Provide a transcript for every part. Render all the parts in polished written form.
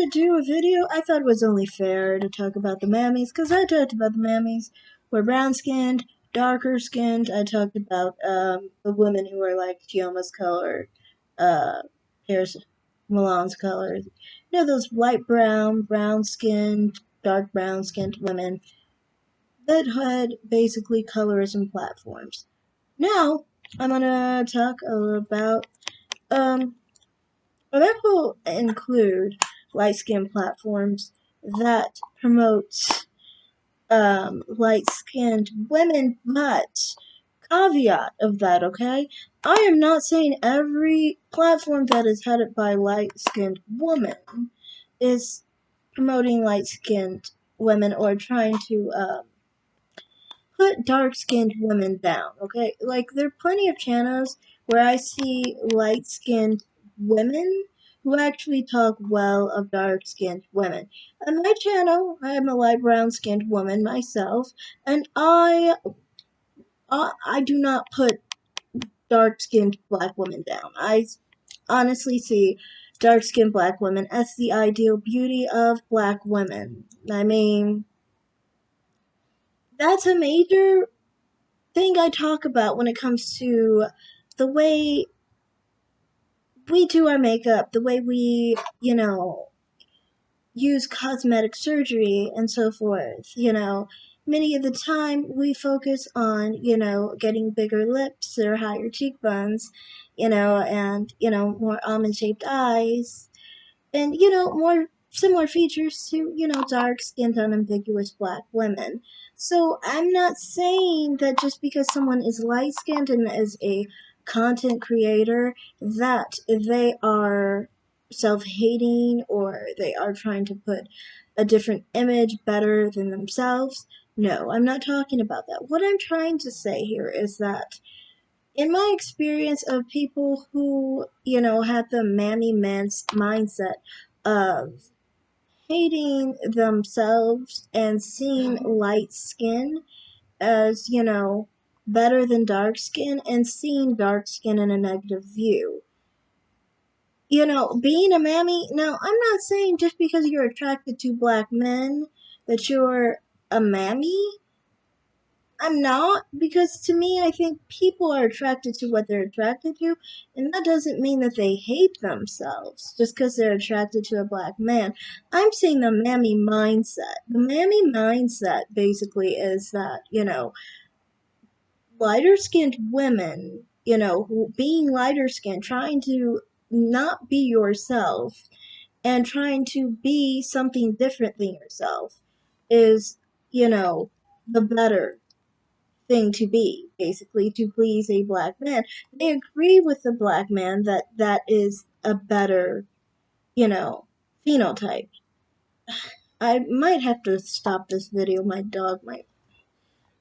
to do a video. I thought it was only fair to talk about the mammies, because I talked about the mammies who are brown-skinned, darker-skinned. I talked about the women who are like Chiyoma's color, Paris Milan's color. You know, those light brown, brown-skinned, dark brown-skinned women that had basically colorism platforms. Now, I'm gonna talk about well, that will include light skin platforms that promote light skinned women, but caveat of that, okay? I am not saying every platform that is headed by light skinned women is promoting light skinned women or trying to put dark-skinned women down, okay? Like, there are plenty of channels where I see light-skinned women who actually talk well of dark-skinned women. On my channel, I am a light brown-skinned woman myself, and I do not put dark-skinned black women down. I honestly see dark-skinned black women as the ideal beauty of black women. I mean, that's a major thing I talk about when it comes to the way we do our makeup, the way we, use cosmetic surgery and so forth. Many of the time we focus on, getting bigger lips or higher cheekbones, and, more almond shaped eyes and more similar features to dark skinned unambiguous black women. So I'm not saying that just because someone is light skinned and is a content creator that they are self-hating or they are trying to put a different image better than themselves. No, I'm not talking about that. What I'm trying to say here is that in my experience of people who, had the mammy man's mindset of hating themselves and seeing light skin as, better than dark skin and seeing dark skin in a negative view. Being a mammy, now I'm not saying just because you're attracted to black men that you're a mammy. I'm not, because to me, I think people are attracted to what they're attracted to, and that doesn't mean that they hate themselves just because they're attracted to a black man. I'm saying the mammy mindset. The mammy mindset basically is that, lighter skinned women, being lighter skinned, trying to not be yourself and trying to be something different than yourself is, the better thing to be, basically, to please a black man. They agree with the black man that that is a better, phenotype. I might have to stop this video. My dog might.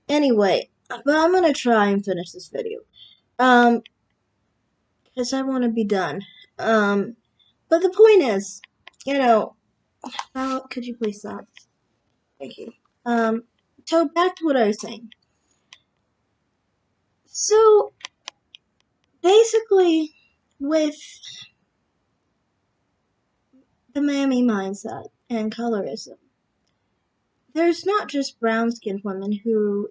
Anyway, but I'm gonna try and finish this video. Because I want to be done. But the point is, could you please stop? Thank you. So back to what I was saying. So basically, with the mammy mindset and colorism, there's not just brown skinned women who,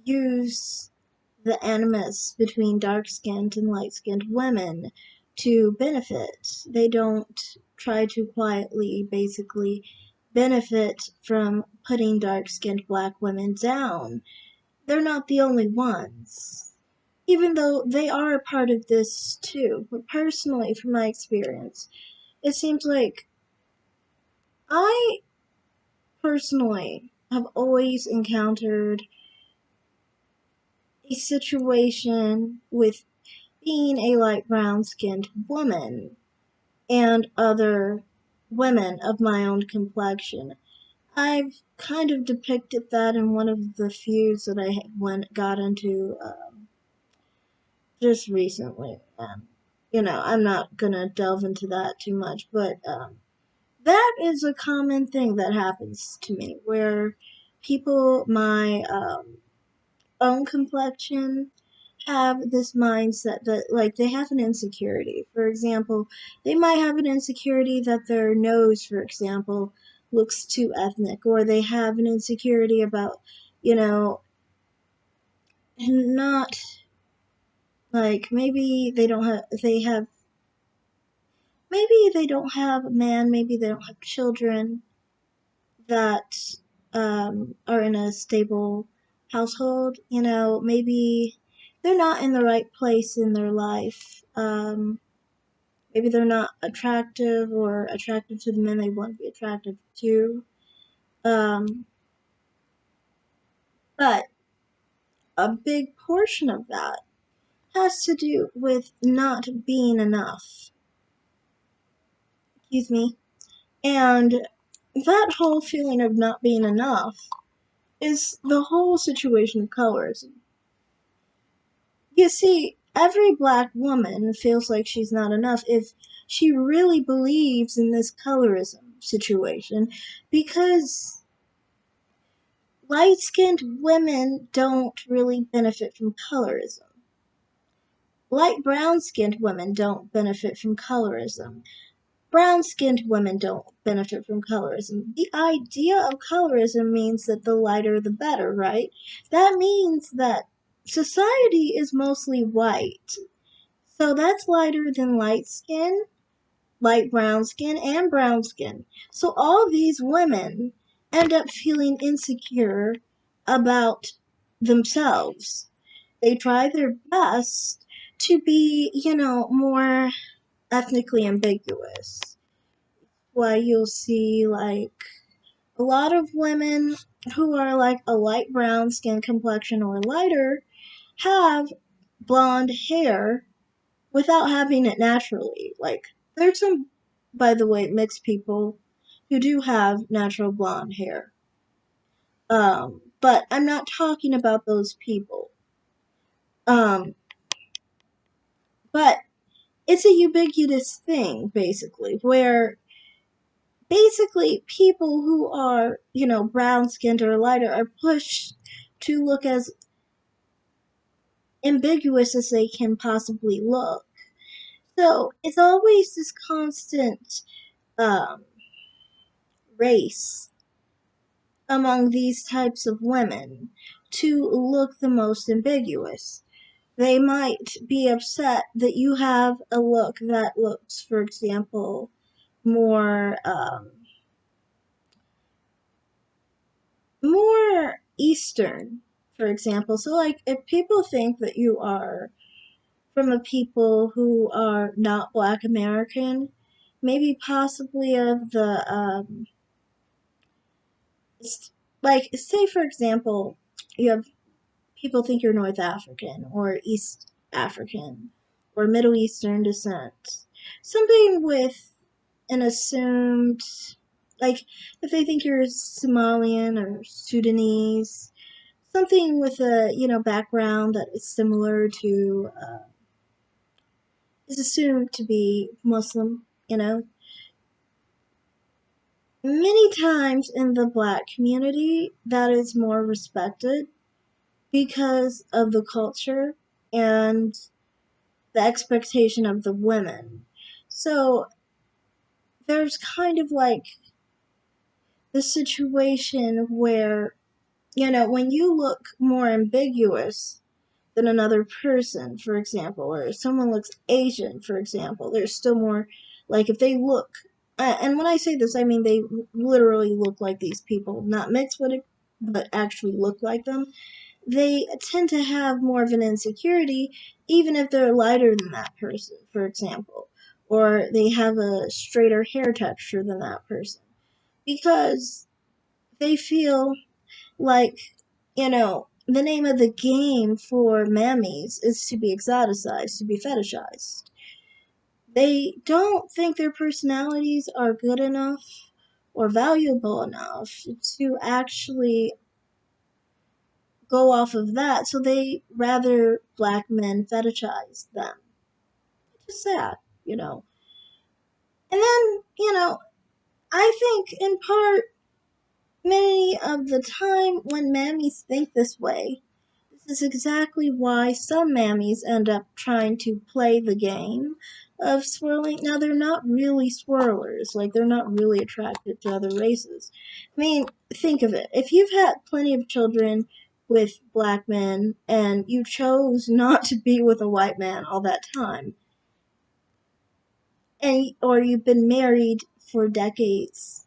use the animus between dark skinned and light skinned women to benefit. They don't try to quietly, basically, benefit from putting dark skinned black women down. They're not the only ones. Even though they are a part of this too. But personally, from my experience, it seems like I personally have always encountered a situation with being a light brown skinned woman and other women of my own complexion. I've kind of depicted that in one of the feuds that I got into just recently. I'm not gonna delve into that too much, but that is a common thing that happens to me where people my own complexion have this mindset that, like, they have an insecurity. For example, they might have an insecurity that their nose, for example, looks too ethnic, or they have an insecurity about, you know, not, like, maybe they don't have a man, maybe they don't have children that are in a stable household. Maybe they're not in the right place in their life. Maybe they're not attractive or attractive to the men they want to be attractive to. Um, but a big portion of that has to do with not being enough. Excuse me. And that whole feeling of not being enough is the whole situation of colorism. You see, every black woman feels like she's not enough if she really believes in this colorism situation, because light-skinned women don't really benefit from colorism. Light brown-skinned women don't benefit from colorism. Brown-skinned women don't benefit from colorism. The idea of colorism means that the lighter the better, right? That means that society is mostly white. So that's lighter than light skin, light brown skin, and brown skin. So all these women end up feeling insecure about themselves. They try their best to be, more ethnically ambiguous. Why you'll see, like, a lot of women who are like a light brown skin complexion or lighter have blonde hair without having it naturally. Like, there's some, by the way, mixed people who do have natural blonde hair. But I'm not talking about those people. Um, but it's a ubiquitous thing, basically, where basically people who are, brown skinned or lighter are pushed to look as ambiguous as they can possibly look. So it's always this constant um, race among these types of women to look the most ambiguous. They might be upset that you have a look that looks, for example, more more Eastern, for example. So, like, if people think that you are from a people who are not Black American, maybe possibly of the like, say for example, you have people think you're North African or East African or Middle Eastern descent. Something with an assumed, like, if they think you're Somalian or Sudanese, something with a, background that is similar to, is assumed to be Muslim, Many times in the black community, that is more respected because of the culture and the expectation of the women. So there's kind of like the situation where, when you look more ambiguous than another person, for example, or if someone looks Asian, for example, there's still more, like, if they look, and when I say this, I mean they literally look like these people, not mixed with it, but actually look like them. They tend to have more of an insecurity, even if they're lighter than that person, for example, or they have a straighter hair texture than that person, because they feel like, the name of the game for mammies is to be exoticized, to be fetishized. They don't think their personalities are good enough or valuable enough to actually go off of that, so they rather black men fetishize them. It's just sad, you know. And then, I think in part, many of the time when mammies think this way, This is exactly why some mammies end up trying to play the game of swirling. Now, they're not really swirlers, like, they're not really attracted to other races. I mean, think of it. If you've had plenty of children with black men and you chose not to be with a white man all that time, or you've been married for decades,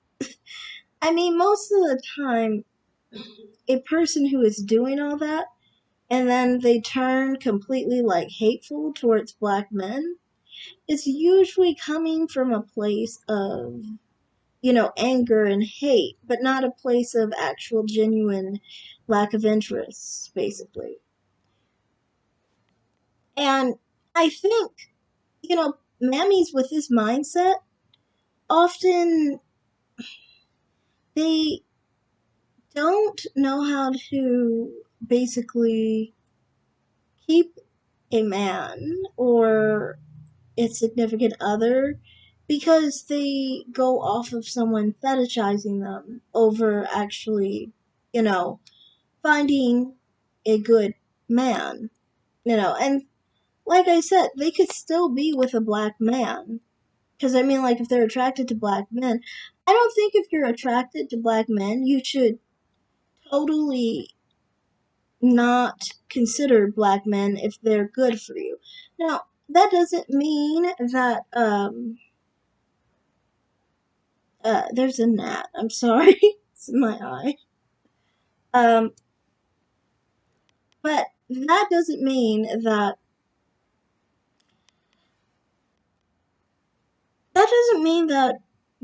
I mean, most of the time, a person who is doing all that and then they turn completely like hateful towards black men, it's usually coming from a place of, anger and hate, but not a place of actual genuine lack of interest, basically. And I think, mammies with this mindset often they don't know how to basically keep a man or its significant other because they go off of someone fetishizing them over actually, you know, finding a good man, and like I said, they could still be with a black man. Because I mean, like, if they're attracted to black men, I don't think if you're attracted to black men, you should totally not consider black men if they're good for you. Now, that doesn't mean that there's a gnat. I'm sorry. It's in my eye. Um, but that doesn't mean that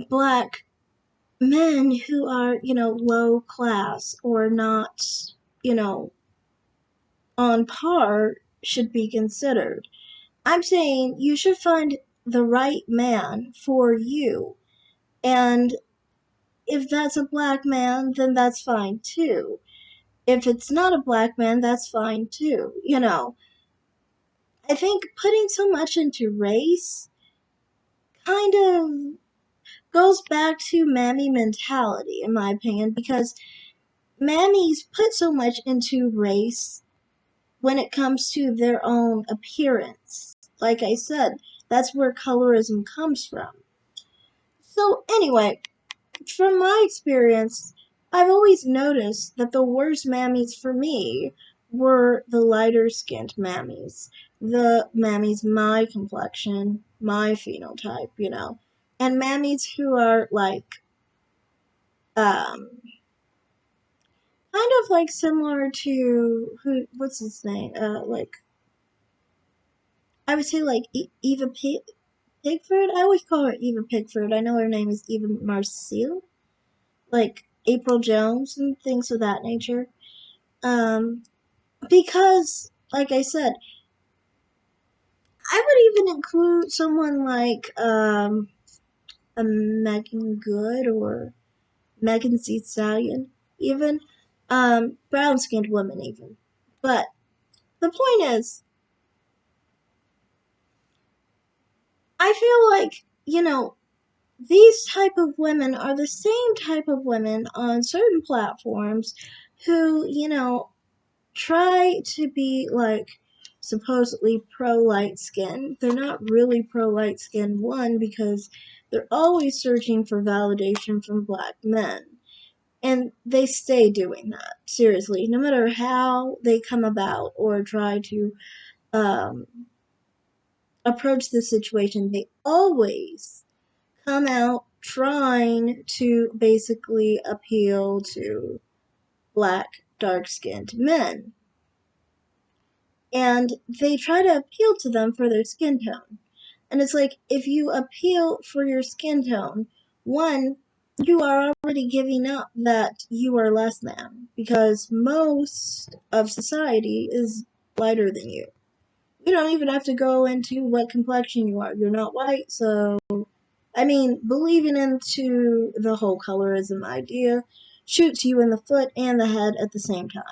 black men who are, low class or not, you know, on par should be considered. I'm saying you should find the right man for you. And if that's a black man, then that's fine too. If it's not a black man, that's fine too. I think putting so much into race kind of goes back to mammy mentality, in my opinion, because mammies put so much into race when it comes to their own appearance. Like I said, that's where colorism comes from. So, anyway, from my experience, I've always noticed that the worst mammies for me were the lighter skinned mammies. The mammies my complexion, my phenotype, And mammies who are like kind of like similar to what's his name? Like I would say like Eva Pigford. I always call her Eva Pigford. I know her name is Eva Marcille, like April Jones and things of that nature. Um, because, like I said, I would even include someone like a Megan Good or Megan Thee Stallion, even brown skinned women, even. But the point is, I feel like these type of women are the same type of women on certain platforms who try to be like supposedly pro light skin. They're not really pro light skin, one, because they're always searching for validation from black men. And they stay doing that, seriously. No matter how they come about or try to um, approach the situation, they always come out trying to basically appeal to black, dark skinned men. And they try to appeal to them for their skin tone. And it's like, if you appeal for your skin tone, one, you are already giving up that you are less than, because most of society is lighter than you. You don't even have to go into what complexion you are. You're not white, so I mean, believing into the whole colorism idea shoots you in the foot and the head at the same time.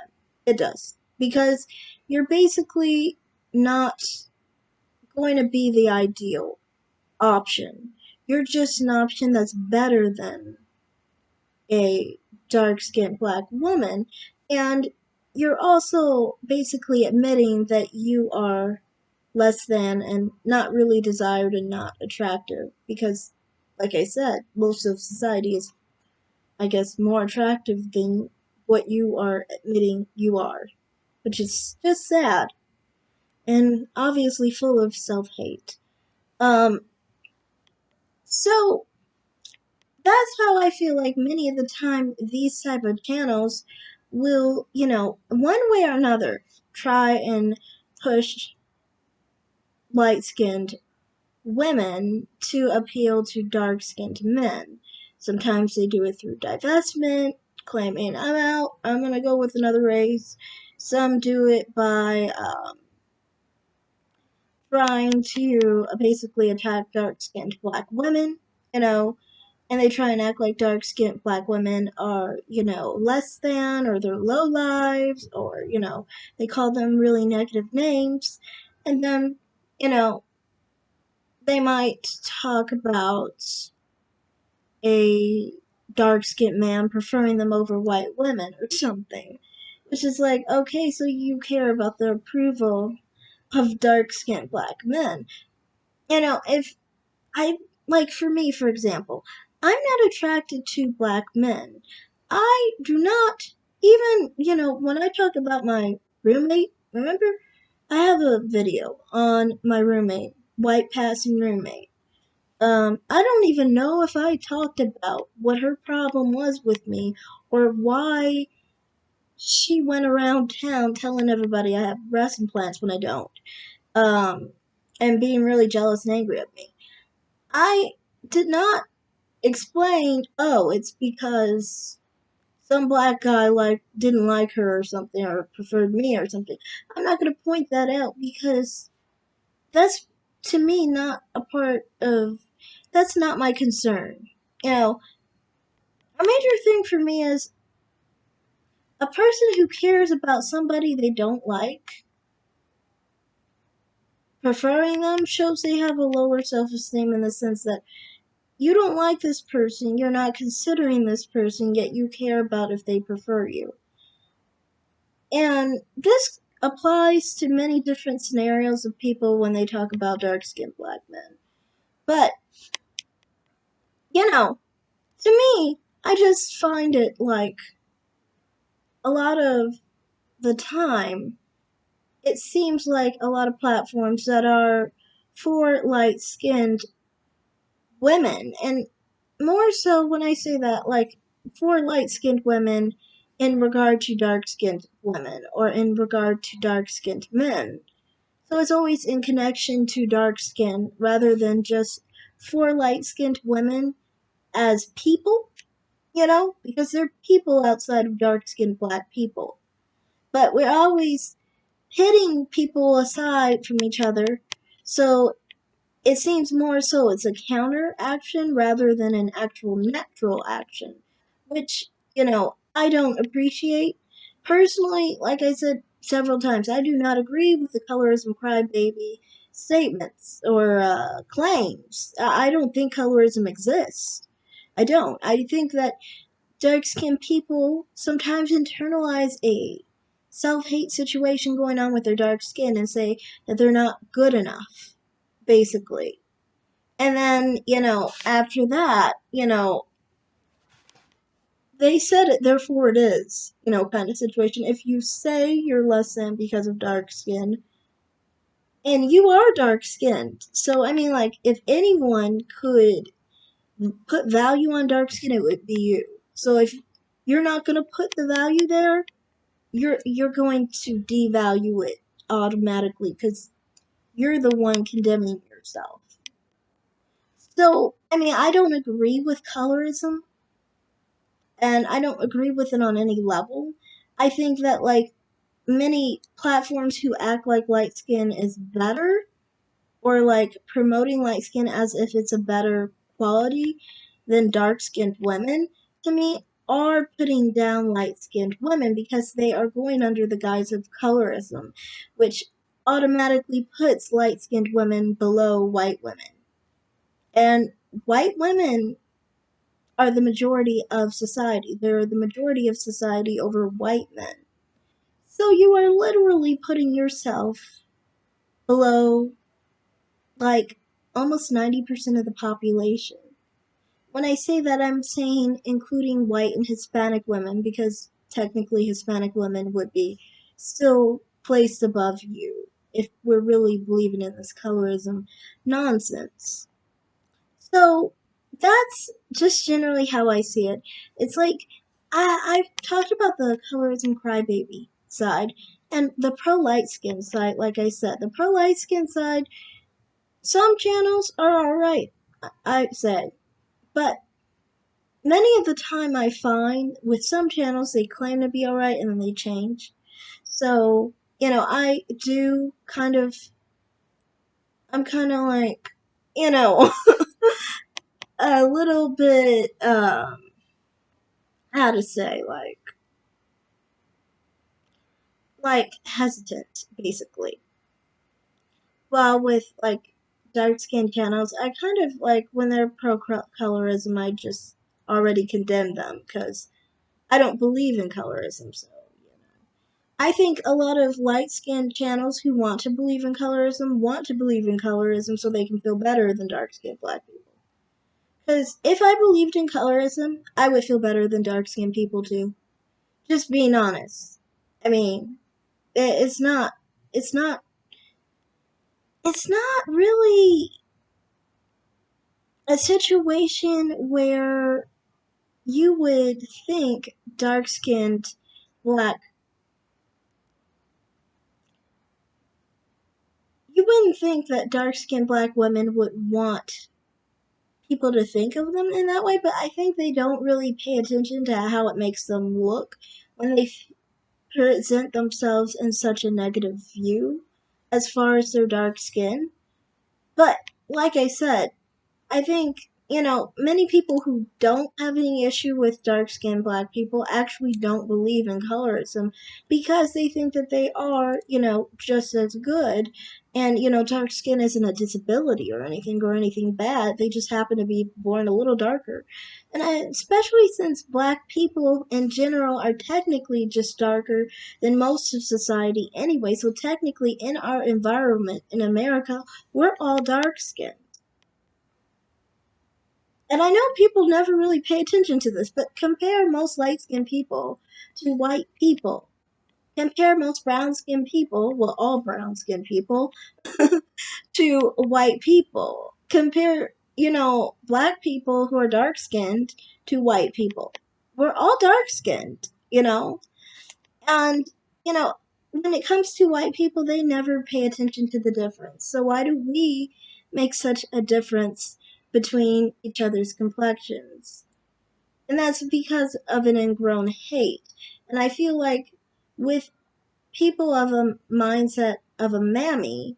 It does. Because you're basically not going to be the ideal option. You're just an option that's better than a dark skinned black woman. And you're also basically admitting that you are less than and not really desired and not attractive because, like I said, most of society is, I guess, more attractive than what you are admitting you are, which is just sad and obviously full of self-hate. Um, so that's how I feel like many of the time these type of channels will, one way or another try and push light-skinned women to appeal to dark-skinned men. Sometimes they do it through divestment, claiming I'm out, I'm gonna go with another race. Some do it by trying to basically attack dark-skinned black women, and they try and act like dark-skinned black women are, less than, or they're low lives, or, they call them really negative names. And then, you know, they might talk about a dark-skinned man preferring them over white women or something. Which is like, okay, so you care about the approval of dark-skinned black men. If I, like, for me, for example, I'm not attracted to black men. I do not, even, when I talk about my roommate, remember? I have a video on my roommate, white passing roommate. I don't even know if I talked about what her problem was with me or why she went around town telling everybody I have breast implants when I don't. Um, and being really jealous and angry at me. I did not explain, oh, it's because some black guy didn't like her or something or preferred me or something. I'm not going to point that out because that's, to me, not a part of, that's not my concern. A major thing for me is a person who cares about somebody they don't like, preferring them shows they have a lower self-esteem in the sense that you don't like this person, you're not considering this person, yet you care about if they prefer you. And this applies to many different scenarios of people when they talk about dark-skinned black men. But, to me, I just find it like a lot of the time, it seems like a lot of platforms that are for light-skinned women, and more so when I say that, like, for light-skinned women in regard to dark-skinned women, or in regard to dark-skinned men. So it's always in connection to dark skin rather than just for light-skinned women as people, because they're people outside of dark-skinned black people. But we're always hitting people aside from each other, so it seems more so it's a counter action rather than an actual natural action, which, I don't appreciate. Personally, like I said several times, I do not agree with the colorism crybaby statements or claims. I don't think colorism exists. I don't. I think that dark skinned people sometimes internalize a self hate situation going on with their dark skin and say that they're not good enough, basically. And then, after that, they said it, therefore it is, kind of situation. If you say you're less than because of dark skin, and you are dark skinned, so I mean, like, if anyone could put value on dark skin, it would be you. So if you're not going to put the value there, you're going to devalue it automatically because you're the one condemning yourself. So, I mean, I don't agree with colorism, and I don't agree with it on any level. I think that, like, many platforms who act like light skin is better, or like promoting light skin as if it's a better quality than dark skinned women, to me, are putting down light skinned women because they are going under the guise of colorism, which automatically puts light skinned women below white women. And white women are the majority of society. They're the majority of society over white men. So you are literally putting yourself below, like, almost 90% of the population. When I say that, I'm saying including white and Hispanic women, because technically Hispanic women would be still placed above you if we're really believing in this colorism nonsense. So that's just generally how I see it. It's like I've talked about the colorism crybaby side and the pro light skin side. Like I said, the pro light skin side, some channels are alright, I said, but many of the time I find with some channels they claim to be alright and then they change. So, I do I'm kind of like, you know, a little bit, how to say, like hesitant, basically. While with, like, dark skinned channels, I kind of like when they're pro colorism, I just already condemn them because I don't believe in colorism, so. I think a lot of light skinned channels who want to believe in colorism so they can feel better than dark skinned black people. Because if I believed in colorism, I would feel better than dark skinned people too. Just being honest. I mean, it's not, it's not, it's not really a situation where you would think dark skinned black, you wouldn't think that dark skinned black women would want people to think of them in that way, but I think they don't really pay attention to how it makes them look when they present themselves in such a negative view as far as their dark skin. But like I said, I think, many people who don't have any issue with dark skinned black people actually don't believe in colorism because they think that they are, just as good. And, dark skin isn't a disability or anything bad. They just happen to be born a little darker. And especially since black people in general are technically just darker than most of society anyway. So technically, in our environment in America, we're all dark skinned. And I know people never really pay attention to this, but compare most light skinned people to white people. Compare most brown skinned people, well, all brown skinned people, to white people. Compare, black people who are dark skinned to white people. We're all dark skinned. And, you know, when it comes to white people, they never pay attention to the difference. So why do we make such a difference between each other's complexions? And that's because of an ingrown hate. And I feel like with people of a mindset of a mammy,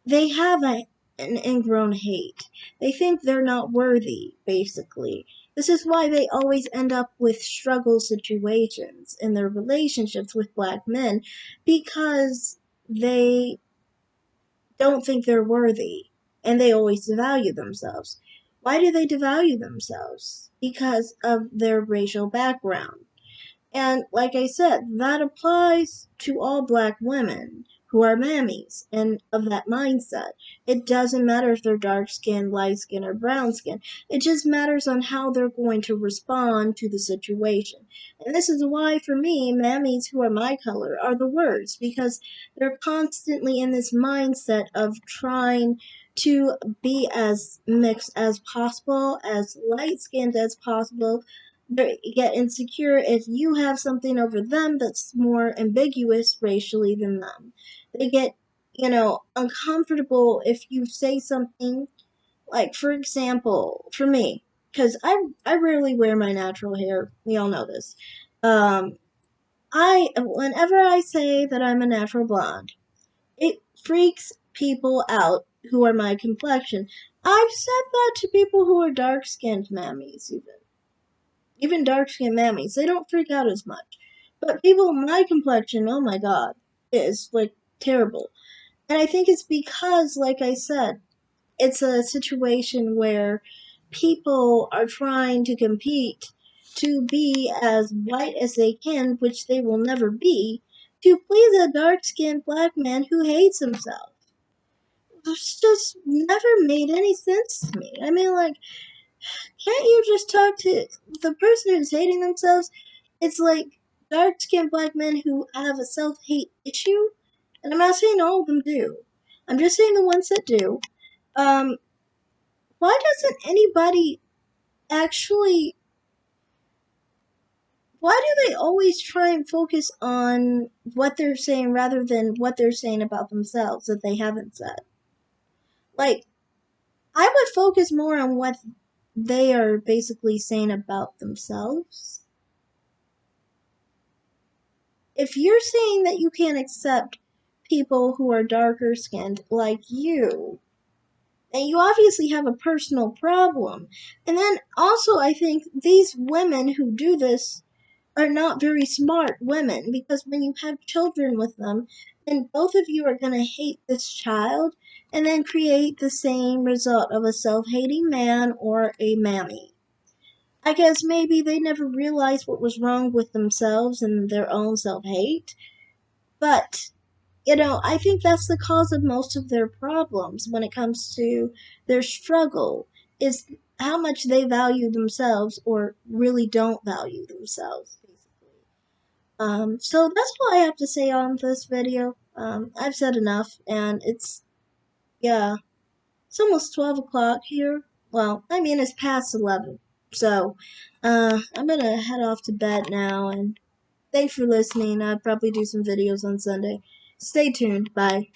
they have an ingrown hate. They think they're not worthy, basically. This is why they always end up with struggle situations in their relationships with black men, because they don't think they're worthy and they always devalue themselves. Why do they devalue themselves? Because of their racial background. And like I said, that applies to all black women who are mammies and of that mindset. It doesn't matter if they're dark skinned, light skinned, or brown skinned. It just matters on how they're going to respond to the situation. And this is why, for me, mammies who are my color are the worst, because they're constantly in this mindset of trying to be as mixed as possible, as light skinned as possible. They get insecure if you have something over them that's more ambiguous racially than them. They get, uncomfortable if you say something like, for example, for me, because I rarely wear my natural hair. We all know this. Um, whenever I say that I'm a natural blonde, it freaks people out who are my complexion. I've said that to people who are dark skinned mammies, even dark skinned mammies, they don't freak out as much. But people of my complexion, oh my god, it's like terrible. And I think it's because, like I said, it's a situation where people are trying to compete to be as white as they can, which they will never be, to please a dark-skinned black man who hates himself. It's just never made any sense to me. I mean, like, can't you just talk to the person who's hating themselves? It's like dark-skinned black men who have a self-hate issue, and I'm not saying all of them do. I'm just saying the ones that do. Why doesn't anybody actually? Why do they always try and focus on what they're saying rather than what they're saying about themselves that they haven't said? Like, I would focus more on what they are basically saying about themselves. If you're saying that you can't accept people who are darker skinned like you, then you obviously have a personal problem. And then also, I think these women who do this are not very smart women, because when you have children with them, then both of you are going to hate this child and then create the same result of a self-hating man or a mammy. I guess maybe they never realized what was wrong with themselves and their own self-hate, but I think that's the cause of most of their problems when it comes to their struggle, is how much they value themselves or really don't value themselves, basically. So that's what I have to say on this video. I've said enough, and yeah, it's almost 12 o'clock here. Well, I mean, it's past 11. So, I'm gonna head off to bed now, and thanks for listening. I'll probably do some videos on Sunday. Stay tuned. Bye.